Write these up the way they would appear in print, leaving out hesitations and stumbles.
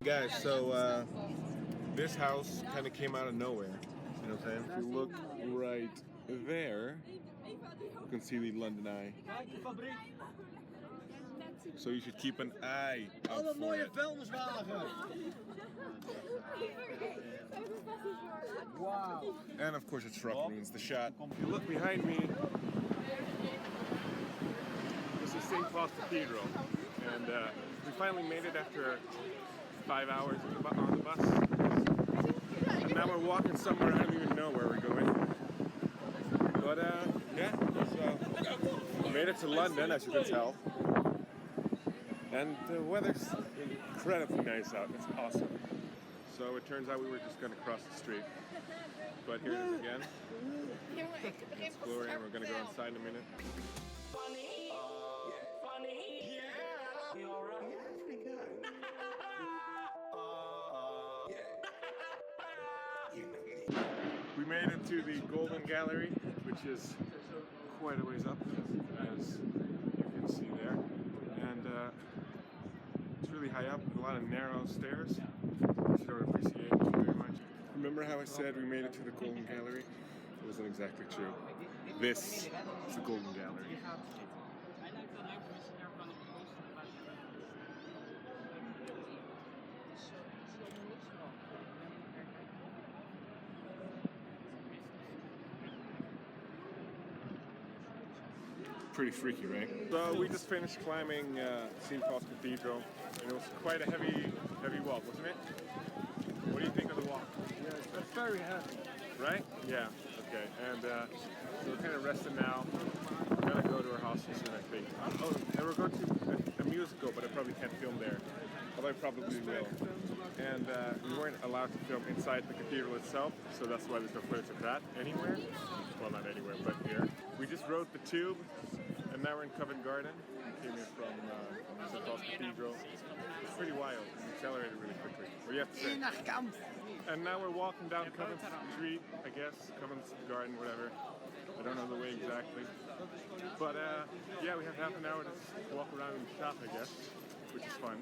Guys, so this house kind of came out of nowhere. You know what I'm saying? If you look right there, you can see the London Eye. So you should keep an eye out for it. Wow. And of course it's rock ruins, the shot. If you look behind me, this is St. Paul's Cathedral. And we finally made it after 5 hours on the bus. And now we're walking somewhere, I don't even know where we're going. But yeah, so we made it to London, as you can tell. And the weather's incredibly nice out, it's awesome. So it turns out we were just going to cross the street. But here it is again. It's glory, and we're going to go inside in a minute. We made it to the Golden Gallery, which is quite a ways up, as you can see there. And it's really high up, a lot of narrow stairs, which you don't appreciate very much. Remember how I said we made it to the Golden Gallery? It wasn't exactly true. This is the Golden Gallery. Pretty freaky, right? So we just finished climbing St. Paul's Cathedral, and it was quite a heavy walk, wasn't it? What do you think of the walk? Yeah, that's very heavy. Right? Yeah. Okay. And so we're kind of resting now. We're gonna go to our hostel soon, I think. Oh, and we're going to a musical, but I probably can't film there. Although I probably will. And we weren't allowed to film inside the cathedral itself, so that's why there's no footage of that anywhere. Well, not anywhere, but here. We just rode the tube, and now we're in Covent Garden. We came in from St. Paul's Cathedral. It's pretty wild. We accelerated really quickly. What do you have to say? And now we're walking down Covent Street, I guess. Covent Garden, whatever. I don't know the way exactly. But yeah, we have half an hour to walk around and shop, I guess, which is fun.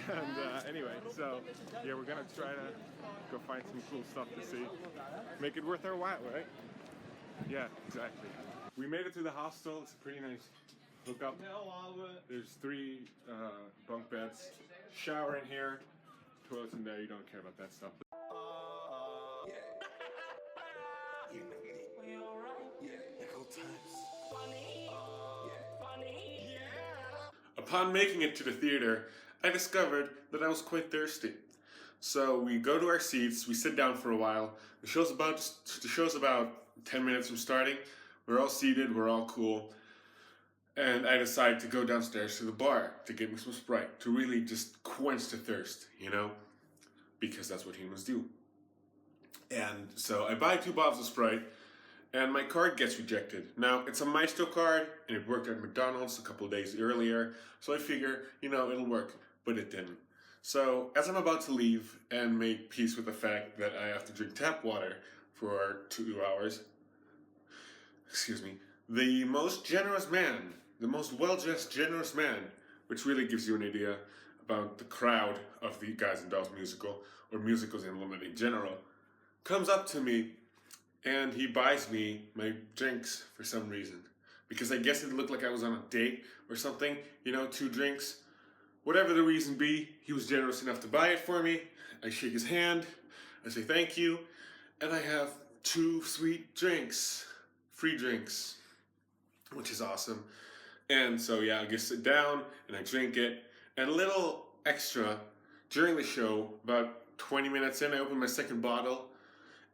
And anyway, so yeah, we're gonna try to go find some cool stuff to see. Make it worth our while, right? Yeah, exactly. We made it to the hostel. It's a pretty nice hookup. There's 3 bunk beds, shower in here, toilets in there. You don't care about that stuff. Upon making it to the theater, I discovered that I was quite thirsty. So we go to our seats, we sit down for a while. The show's about 10 minutes from starting. We're all seated, we're all cool. And I decide to go downstairs to the bar to get me some Sprite, to really just quench the thirst, you know? Because that's what humans do. And so I buy 2 bottles of Sprite, and my card gets rejected. Now, it's a Maestro card, and it worked at McDonald's a couple of days earlier, so I figure, you know, it'll work, but it didn't. So, as I'm about to leave and make peace with the fact that I have to drink tap water for 2 hours, excuse me, the most generous man, the most well-dressed, generous man, which really gives you an idea about the crowd of the Guys and Dolls musical, or musicals in London in general, comes up to me and he buys me my drinks for some reason. Because I guess it looked like I was on a date or something, you know, 2 drinks. Whatever the reason be, he was generous enough to buy it for me. I shake his hand, I say thank you, and I have 2 sweet drinks, free drinks, which is awesome. And so yeah, I just sit down and I drink it, and a little extra, during the show, about 20 minutes in, I open my second bottle,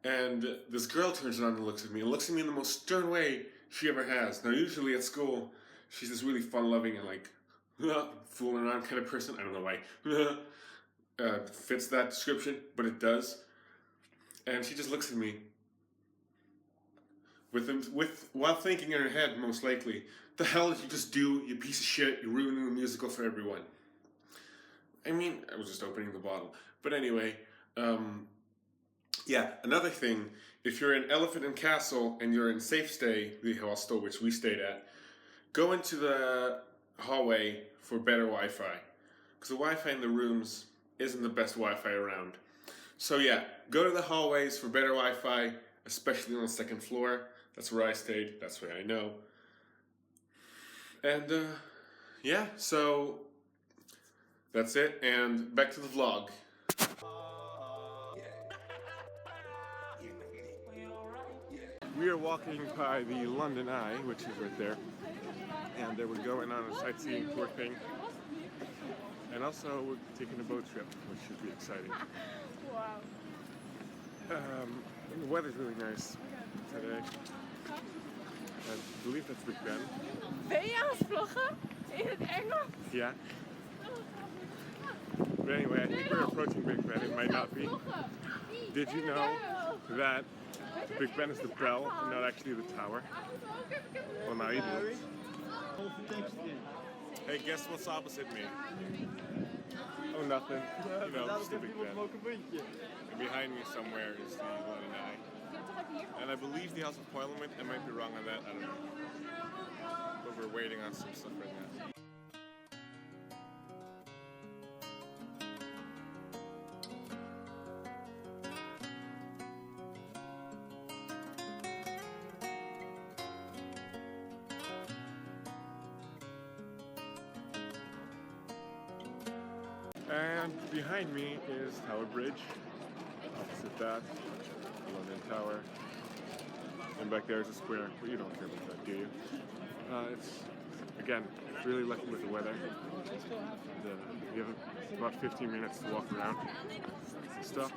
and this girl turns around and looks at me in the most stern way she ever has. Now, usually at school, she's this really fun-loving and like, fooling around kind of person. I don't know why. Fits that description, but it does. And she just looks at me while thinking in her head, most likely, the hell did you just do, you piece of shit, you're ruining the musical for everyone. I mean, I was just opening the bottle. But anyway, yeah, another thing, if you're in Elephant and Castle and you're in Safe Stay, the hostel which we stayed at, go into the hallway for better Wi-Fi. because the Wi-Fi in the rooms isn't the best Wi-Fi around. So yeah, go to the hallways for better Wi-Fi, especially on the second floor. That's where I stayed, that's where I know. And yeah, so that's it, and back to the vlog. We are walking by the London Eye, which is right there, and we're going on a sightseeing tour thing. And also we're taking a boat trip, which should be exciting. Wow. The weather's really nice today. I believe that's Big Ben. Ben je aan het vloggen? In het Engels? Yeah. But anyway, I think we're approaching Big Ben. It might not be. Did you know that Big Ben is the bell and not actually the tower? Well, now you do. Hey, guess what's opposite me? Oh, nothing. You know, just the Big Ben. And behind me somewhere is the London Eye. And I believe the House of Parliament. I might be wrong on that. I don't know. But we're waiting on some stuff right now. And behind me is Tower Bridge. Opposite that, London Tower. And back there is a square, but you don't care about that, do you? It's, again, really lucky with the weather. You have about 15 minutes to walk around and stuff.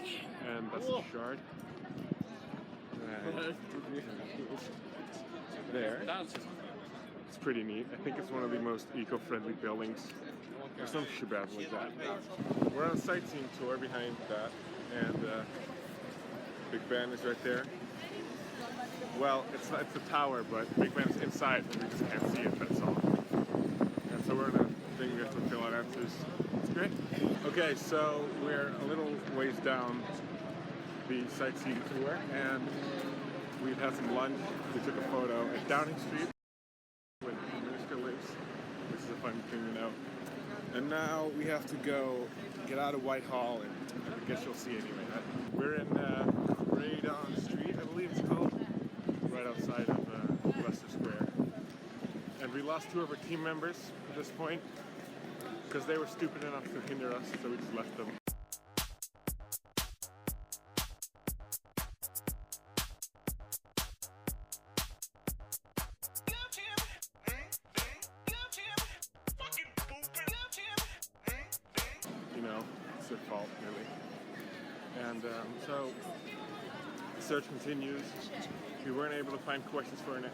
And that's the Shard. And there. It's pretty neat. I think it's one of the most eco-friendly buildings. Or some shabab like that. We're on a sightseeing tour behind that, and Big Ben is right there. Well, it's the tower, but Big Ben is inside, and we just can't see it, that's all. And so we're in a thing we have to fill out answers. It's great. Okay, so we're a little ways down the sightseeing tour, and we've had some lunch. We took a photo at Downing Street, where the Prime Minister lives, which is a fun thing to know. And now we have to go get out of Whitehall, and I guess you'll see anyway. We're in Croydon Street, I believe it's called, right outside of Leicester Square. And we lost two of our team members at this point, because they were stupid enough to hinder us, so we just left them. You know, it's their fault, really. And so the search continues. We weren't able to find questions for an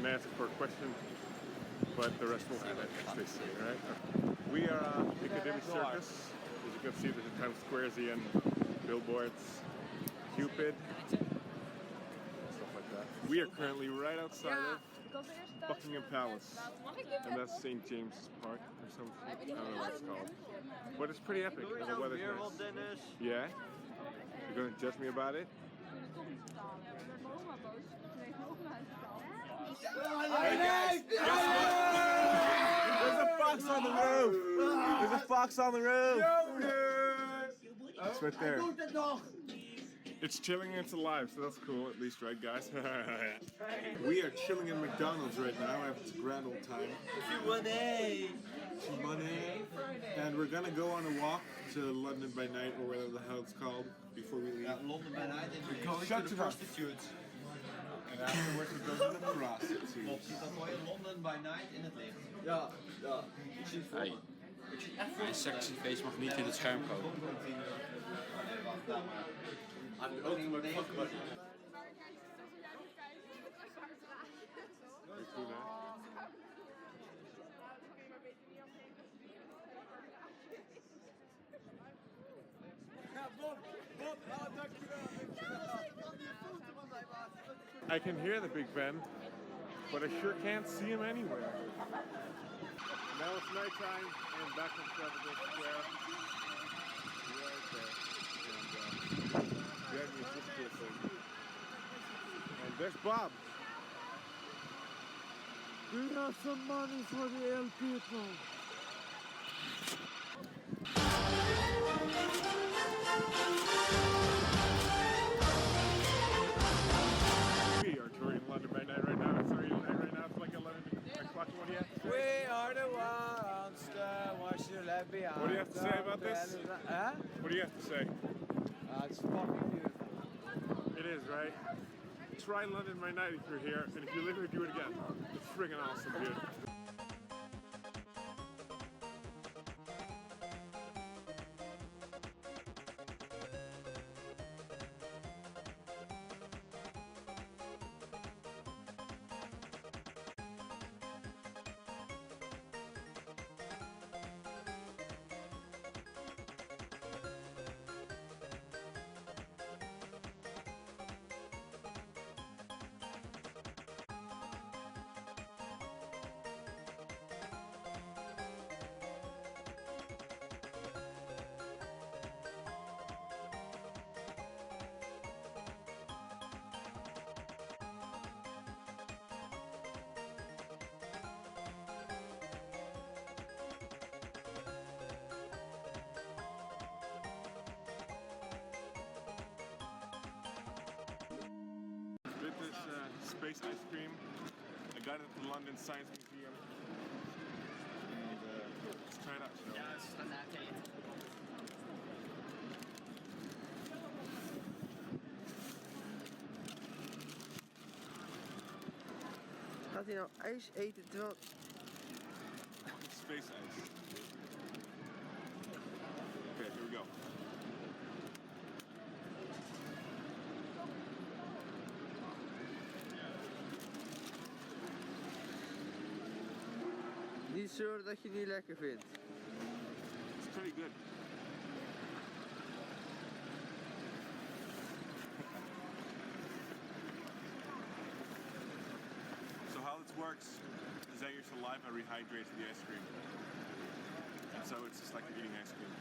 answer for a question, but the rest will have it, as they say, right? We are on Piccadilly Circus. As you can see, there's a Times Squaresy and billboards, Cupid, stuff like that. We are currently right outside of Buckingham Palace, and that's St. James's Park or something. I don't know what it's called. But it's pretty epic, and the weather's nice. Yeah? You're gonna judge me about it? Hey guys, guess what? There's a fox on the roof! There's a fox on the roof! It's right there. It's chilling and it's alive, so that's cool, at least, right, guys? We are chilling in McDonald's right now. It's a grand old time. Money! And we're gonna go on a walk to London by Night, or whatever the hell it's called, before we leave. London by Night, and we're going to the prostitutes. En afterwards we go to the prostitutes. Klopt, ziet dat mooi London by Night in het licht. Ja, ik zie het voor me. Mijn sexy face mag niet in het scherm komen. I'm the ultimate fuck buddy. I can hear the Big Ben, but I sure can't see him anywhere. Now it's nighttime and back on Stratales Square. Right there. And behind me is this cool thing. And there's Bob. We have some money for the ill people. What do you have to say about this? Huh? What do you have to say? It's fucking beautiful. It is, right? Try London by night if you're here, and if you live here, do it again. It's friggin' awesome, dude. This space ice cream. I got it at the London Science Museum. And let's try it out. Shall we? Ja, het is van na te eten. Gaat hij nou ijs eten terwijl... Space ice. Okay, here we go. Niet zeuren dat je het niet lekker vindt. It's pretty good. So how this works is that your saliva rehydrates the ice cream. And so it's just like you're eating ice cream.